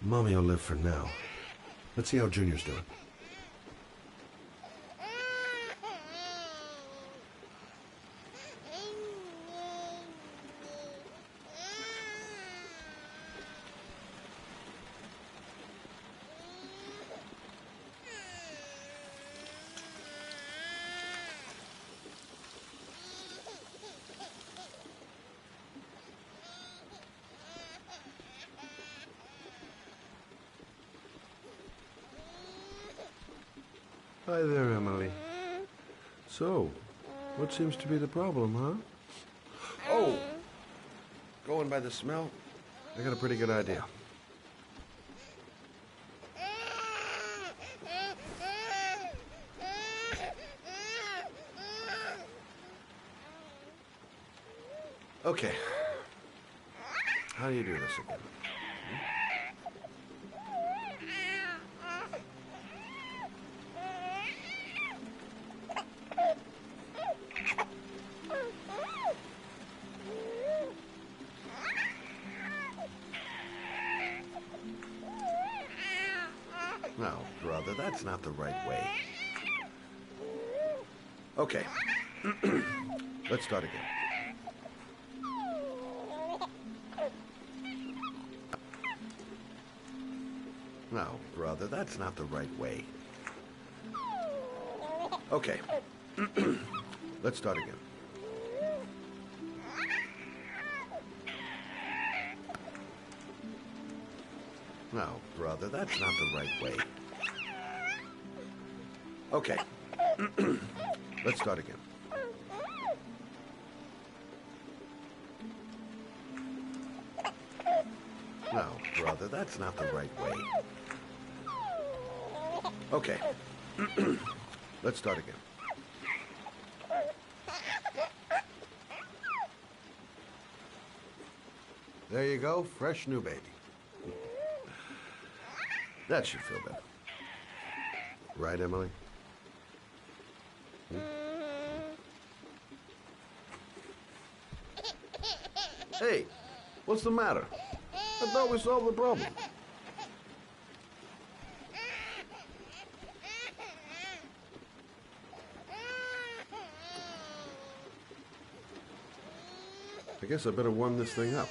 Mommy will live for now. Let's see how Junior's doing. Hi there, Emily. So, what seems to be the problem, huh? Oh! Going by the smell, I got a pretty good idea. Okay. How do you do this again? No, brother, that's not the right way. Okay. Let's start again. No, brother, that's not the right way. Okay. Let's start again. No, brother, that's not the right way. Okay. Let's start again. No, brother, that's not the right way. Okay. Let's start again. There you go, fresh new baby. That should feel better. Right, Emily? Hmm? Hey, what's the matter? I thought we solved the problem. I guess I better warm this thing up.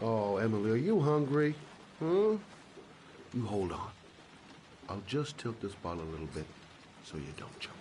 Oh, Emily, are you hungry? Huh? You hold on. I'll just tilt this bottle a little bit so you don't choke.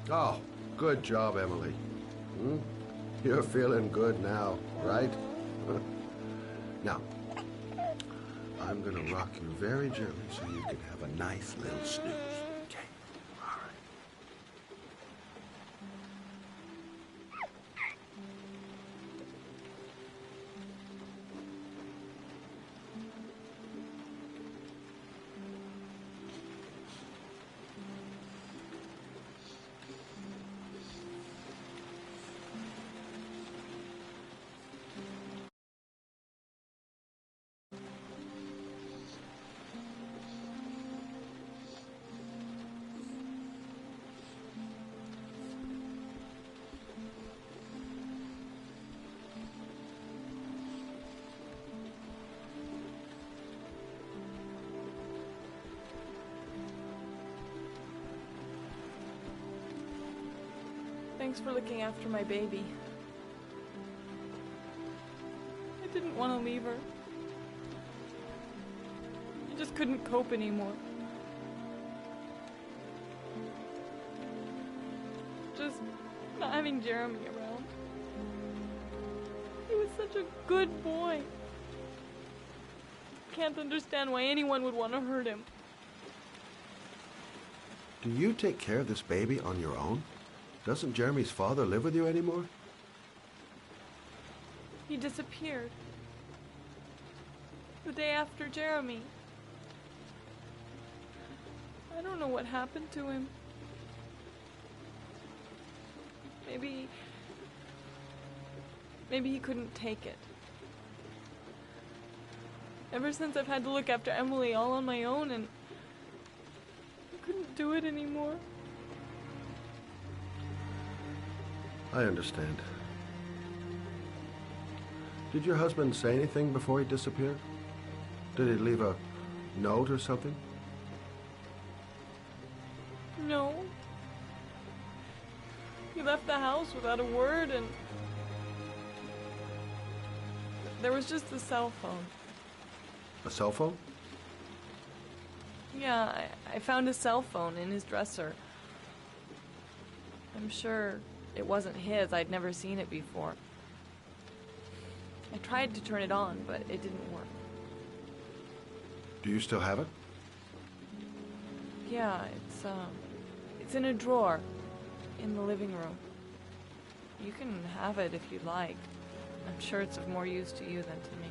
Oh, good job, Emily. Hmm? You're feeling good now, right? Now, I'm gonna rock you very gently so you can have a nice little snooze. Okay? All right. Thanks for looking after my baby. I didn't want to leave her. I just couldn't cope anymore. Just not having Jeremy around. such a good boy. Can't understand why anyone would want to hurt him. Do you take care of this baby on your own? Doesn't Jeremy's father live with you anymore? He disappeared. The day after Jeremy. I don't know what happened to him. Maybe he couldn't take it. Ever since I've had to look after Emily all on my own, and I couldn't do it anymore. I understand. Did your husband say anything before he disappeared? Did he leave a note or something? No. He left the house without a word, and there was just a cell phone. A cell phone? Yeah, I found a cell phone in his dresser. I'm sure it wasn't his. I'd never seen it before. I tried to turn it on, but it didn't work. Do you still have it? Yeah, it's in a drawer in the living room. You can have it if you'd like. I'm sure it's of more use to you than to me.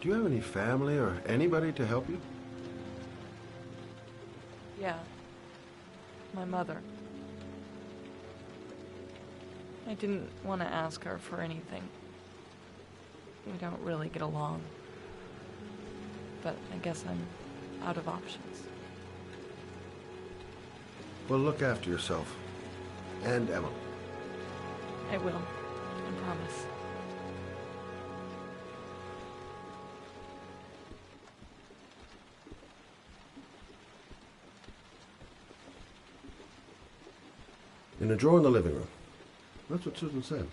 Do you have any family or anybody to help you? Yeah. My mother. I didn't want to ask her for anything. We don't really get along. But I guess I'm out of options. Well, look after yourself. And Emma. I will. I promise. In a drawer in the living room. That's what Susan said.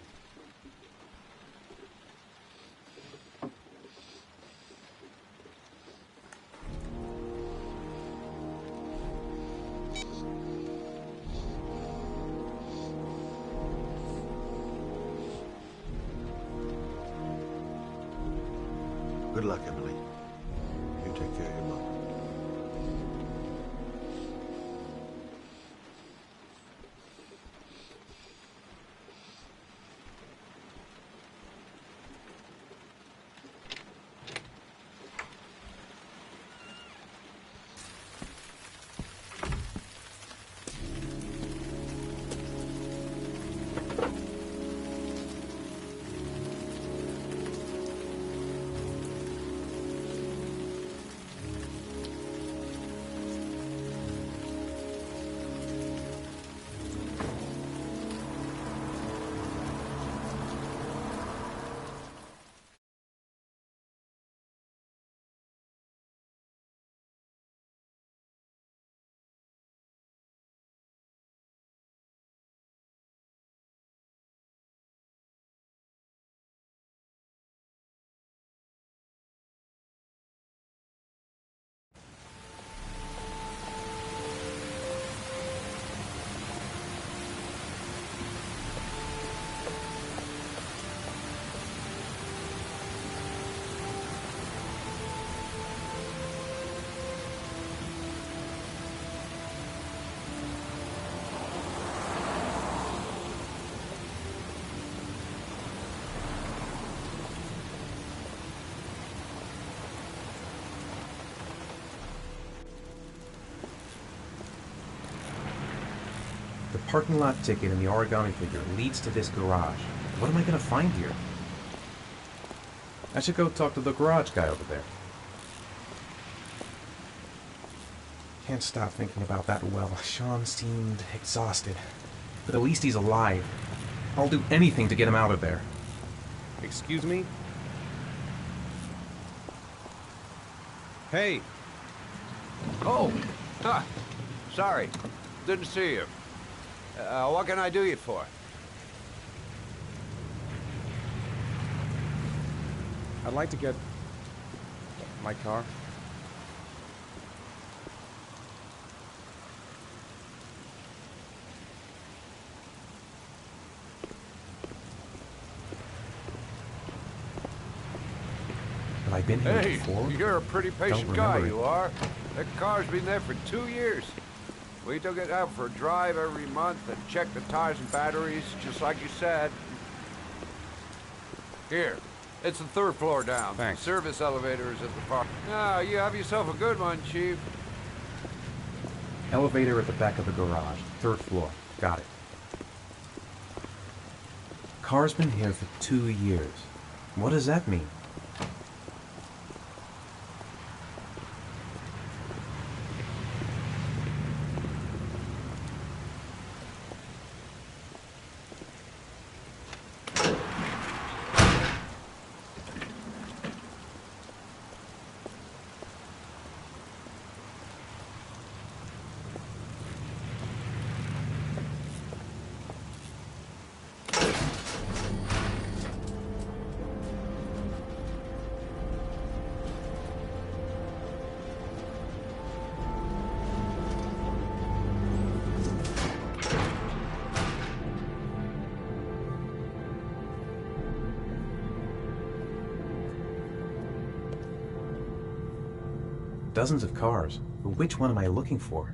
Good luck, Emily. You take care of your mother. The parking lot ticket and the origami figure leads to this garage. What am I going to find here? I should go talk to the garage guy over there. Can't stop thinking about that well. Sean seemed exhausted. But at least he's alive. I'll do anything to get him out of there. Excuse me? Hey! Oh! Sorry. Didn't see you. What can I do you for? I'd like to get my car. Have I been here Hey, before? you're a pretty patient Don't guy, remember you are. That car's been there for 2 years. We took it out for a drive every month and checked the tires and batteries, just like you said. Here, it's the 3rd floor down. Thanks. Service elevator is at the park. Ah, you have yourself a good one, Chief. Elevator at the back of the garage, 3rd floor. Got it. Car's been here for 2 years. What does that mean? Dozens of cars. But which one am I looking for?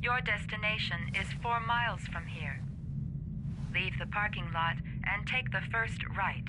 Your destination is 4 miles from here. Leave the parking lot and take the first right.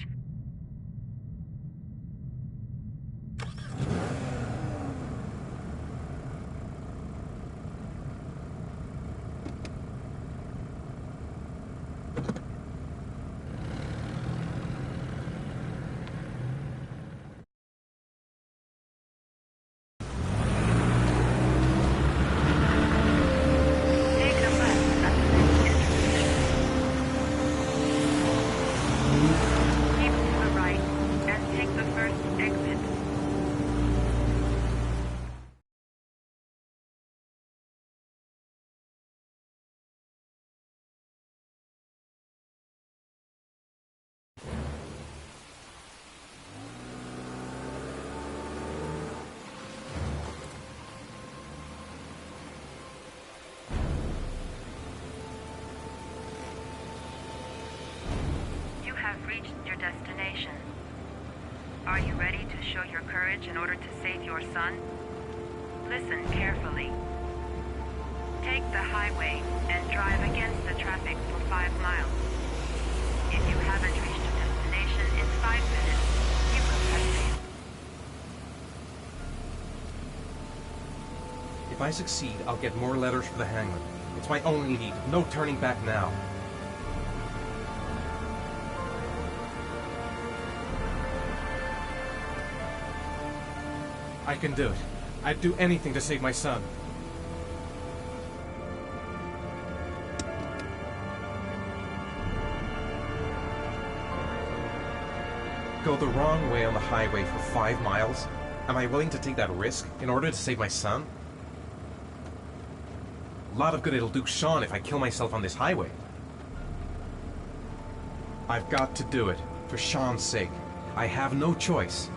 Reached your destination. Are you ready to show your courage in order to save your son? Listen carefully. Take the highway and drive against the traffic for 5 miles. If you haven't reached your destination in 5 minutes, you will proceed. If I succeed, I'll get more letters for the hangman. It's my only need. No turning back now. I can do it. I'd do anything to save my son. Go the wrong way on the highway for 5 miles? Am I willing to take that risk in order to save my son? A lot of good it'll do Sean if I kill myself on this highway. I've got to do it, for Sean's sake. I have no choice.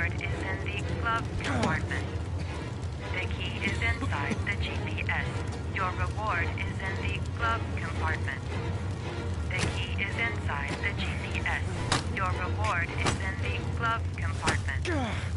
reward is in the glove compartment. The key is inside the GPS. Your reward is in the glove compartment. The key is inside the GPS. Your reward is in the glove compartment.